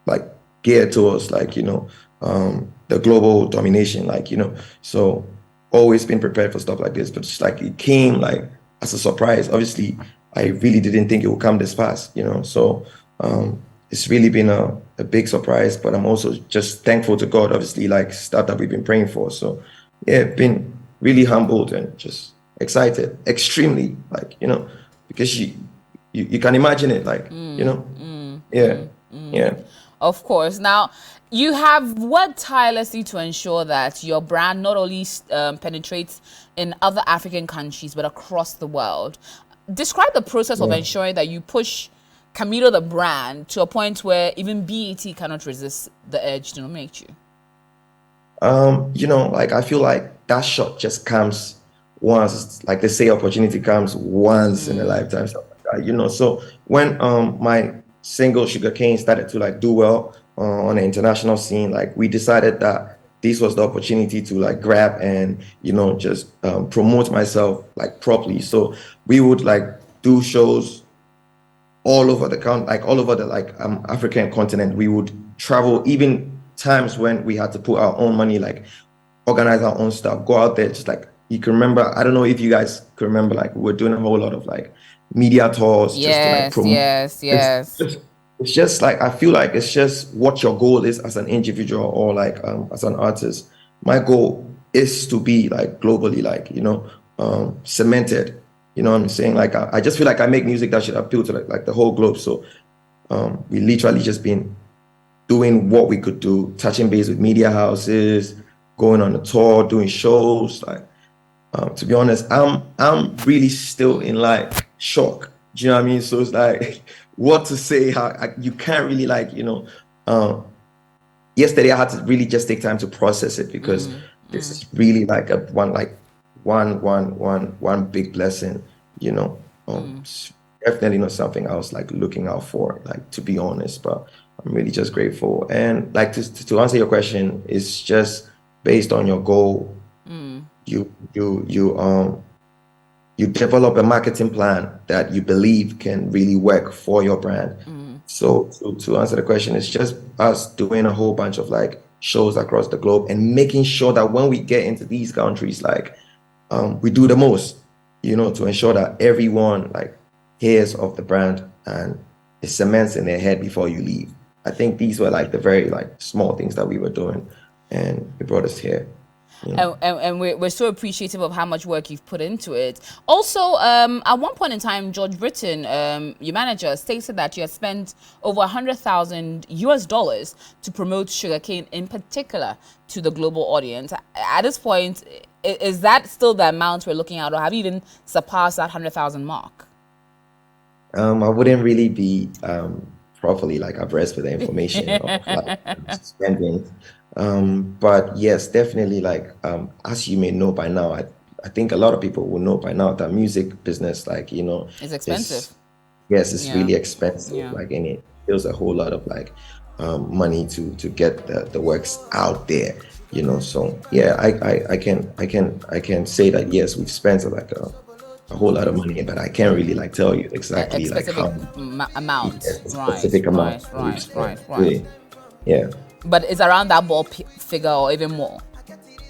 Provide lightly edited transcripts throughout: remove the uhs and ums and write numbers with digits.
like geared towards the global domination, so always been prepared for stuff like this, but just like it came like as a surprise. Obviously, I really didn't think it would come this fast, so it's really been a big surprise, but I'm also just thankful to God, obviously, like stuff that we've been praying for. So yeah, been really humbled and just excited, extremely, because you can imagine it, yeah, yeah. Of course. Now, you have worked tirelessly to ensure that your brand not only penetrates in other African countries, but across the world. Describe the process of ensuring that you push Camidoh, the brand, to a point where even BET cannot resist the urge to nominate you. I feel like that shot just comes once, like they say, opportunity comes once in a lifetime, stuff like that. So when my single Sugarcane started to like do well on the international scene, like we decided that this was the opportunity to like grab and just promote myself like properly. So we would like do shows all over the country, like all over the African continent. We would travel, even times when we had to put our own money, like organize our own stuff, go out there. Just like you can remember, I don't know if you guys can remember, like we were doing a whole lot of like media tours just to like promote. Yes. It's just like I feel like it's just what your goal is as an individual or like as an artist. My goal is to be like globally, cemented. You know what I'm saying? Like I just feel like I make music that should appeal to like the whole globe. So we literally just been doing what we could do, touching base with media houses, going on a tour, doing shows. Like to be honest, I'm really still in like shock. Do you know what I mean? So it's like what to say, you can't really yesterday I had to really just take time to process it, because this is really like one big blessing, definitely not something I was like looking out for, like, to be honest, but I'm really just grateful. And like to answer your question, it's just based on your goal. You develop a marketing plan that you believe can really work for your brand. So to answer the question, it's just us doing a whole bunch of like shows across the globe and making sure that when we get into these countries, like we do the most, to ensure that everyone like hears of the brand and it cements in their head before you leave. I think these were like the very like small things that we were doing, and it brought us here. And we're so appreciative of how much work you've put into it. Also, at one point in time, George Britton, your manager, stated that you had spent over $100,000 to promote Sugarcane in particular to the global audience. At this point, is that still the amount we're looking at, or have you even surpassed that 100,000 mark? I wouldn't really be properly like abreast with the information of like spending. But yes, definitely, like as you may know by now, I think a lot of people will know by now that music business, like, it's expensive. It's really expensive. Like, and it feels a whole lot of like money to get the works out there, So yeah, I can say that yes, we've spent like a whole lot of money, but I can't really like tell you exactly like how amount, specific amount. Right. Yeah. But it's around that ball figure or even more.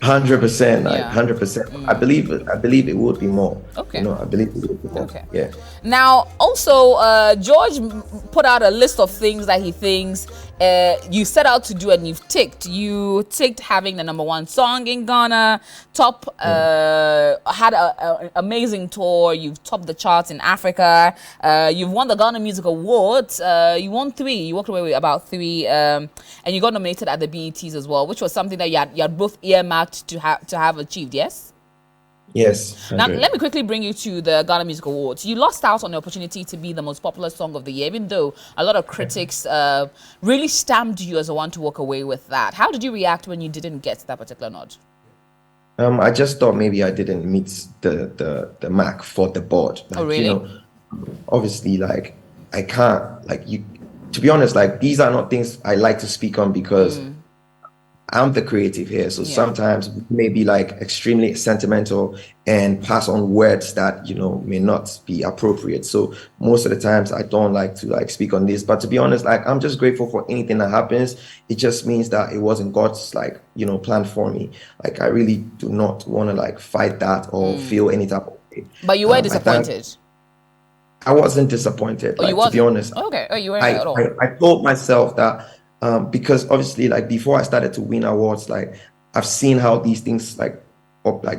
100%, like 100%. I believe it would be more. Okay. I believe it would be more. Okay. Yeah. Now, also, George put out a list of things that he thinks you set out to do and you've ticked. You ticked having the #1 song in Ghana, had an amazing tour. You've topped the charts in Africa. You've won the Ghana Music Awards. You won 3. You walked away with about 3, and you got nominated at the BETs as well, which was something that you had both earmarked to have achieved. Yes. Yes. 100. Now, let me quickly bring you to the Ghana Music Awards. You lost out on the opportunity to be the most popular song of the year, even though a lot of critics really stamped you as the one to walk away with that. How did you react when you didn't get that particular nod? I just thought maybe I didn't meet the mark for the board. Like, oh, really? Obviously, like I can't, like, to be honest, like these are not things I like to speak on, because I'm the creative here. So Yeah. sometimes we may be like extremely sentimental and pass on words that, may not be appropriate. So most of the times I don't like to like speak on this. But to be honest, like I'm just grateful for anything that happens. It just means that it wasn't God's like, plan for me. Like I really do not want to like fight that or feel any type of way. But you were I thank disappointed. I wasn't disappointed. Oh, you Like to be wasn't. honest, Okay. Oh, you weren't I at I, all. I told myself that because obviously like before I started to win awards, like I've seen how these things like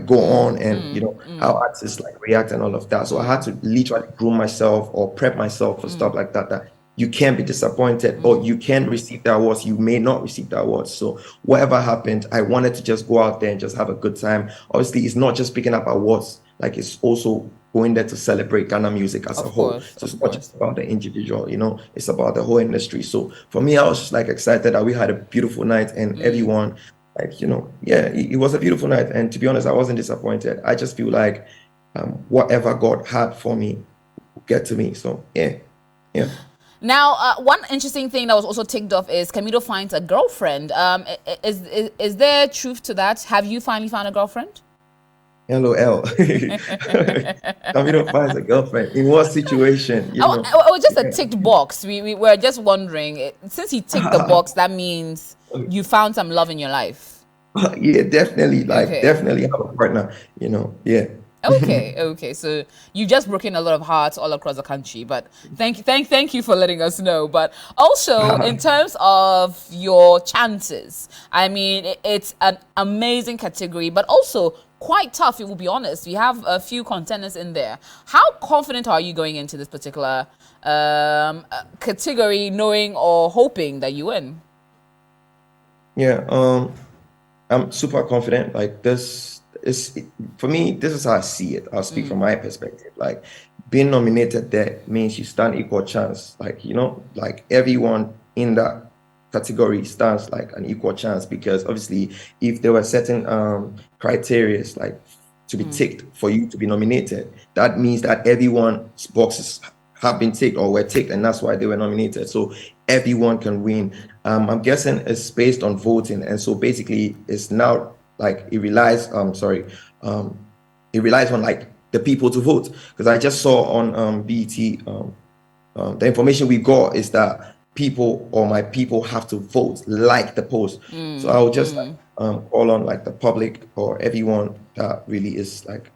go on and how artists like react and all of that. So I had to literally groom myself or prep myself for stuff like that. That you can't be disappointed or you can receive the awards, you may not receive the awards. So whatever happened, I wanted to just go out there and just have a good time. Obviously, it's not just picking up awards, like it's also going there to celebrate Ghana music as a Of whole. course. So it's Of not just course. about the individual, it's about the whole industry. So for me, I was just like excited that we had a beautiful night and everyone, like, yeah, it was a beautiful night. And to be honest, I wasn't disappointed. I just feel like whatever God had for me will get to me. So yeah, yeah. Now, one interesting thing that was also ticked off is Camidoh finds a girlfriend. Is there truth to that? Have you finally found a girlfriend? LOL. Camilo finds a girlfriend. In what situation, It was just a ticked box. We were just wondering, since he ticked the box, that means you found some love in your life. Yeah, definitely, like Okay. definitely have a partner, yeah. Okay. So you've just broken a lot of hearts all across the country. But thank you for letting us know. But also in terms of your chances, I mean, it's an amazing category, but also quite tough. If we'll be honest, we have a few contenders in there. How confident are you going into this particular category, knowing or hoping that you win? Yeah, I'm super confident. Like this is for me, this is how I see it. I'll speak from my perspective. Like being nominated there means you stand equal chance. Like, like everyone in that category stands like an equal chance because obviously if there were certain criteria like to be ticked for you to be nominated, that means that everyone's boxes have been ticked or were ticked, and that's why they were nominated. So everyone can win. I'm guessing it's based on voting, and so basically it's now like it relies. It relies on like the people to vote because I just saw on BET the information we got is that people or my people have to vote like the post. So I would just like, call on like the public or everyone that really is like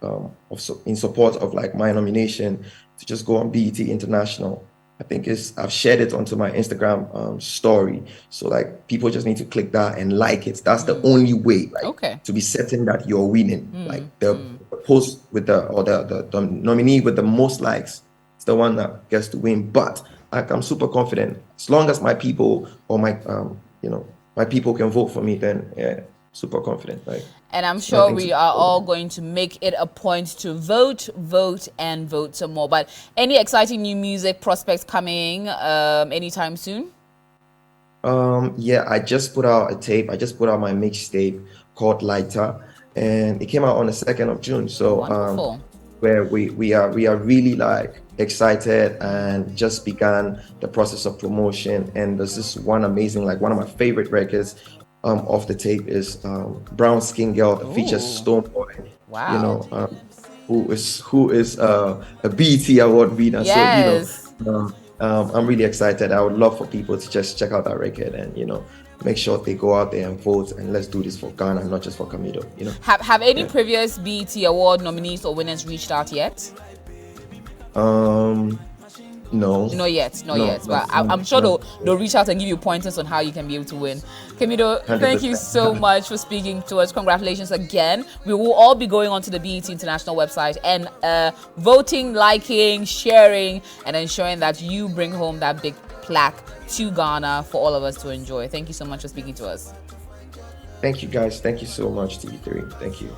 in support of like my nomination to just go on BET International. I think I've shared it onto my Instagram story. So like people just need to click that and like it. That's the only way like Okay. to be certain that you're winning. Like the post with the nominee with the most likes is the one that gets to win. But like I'm super confident. As long as my people or my people can vote for me, then yeah, super confident. Like And I'm it's sure nothing we to. are all going to make it a point to vote, and vote some more. But any exciting new music prospects coming anytime soon? Yeah, I just put out a tape. I just put out my mixtape called Lighter, and it came out on the 2nd of June. So Wonderful. where we are really like excited and just began the process of promotion. And there's this one amazing, like one of my favorite records of the tape is Brown Skin Girl that features Ooh. Stone Boy, you Wow. know, who is a BET award winner. So Yes. I'm really excited. I would love for people to just check out that record and make sure they go out there and vote, and let's do this for Ghana, not just for Camidoh. Have any Yeah. previous BET Award nominees or winners reached out yet? No, Not yet, not no, yet. no, But no, I'm sure no. they'll reach out and give you pointers on how you can be able to win. Camidoh, thank you 100%. so much for speaking to us. Congratulations again. We will all be going onto the BET International website and voting, liking, sharing, and ensuring that you bring home that big plaque to Ghana for all of us to enjoy. Thank you so much for speaking to us. Thank you, guys. Thank you so much to you three. Thank you.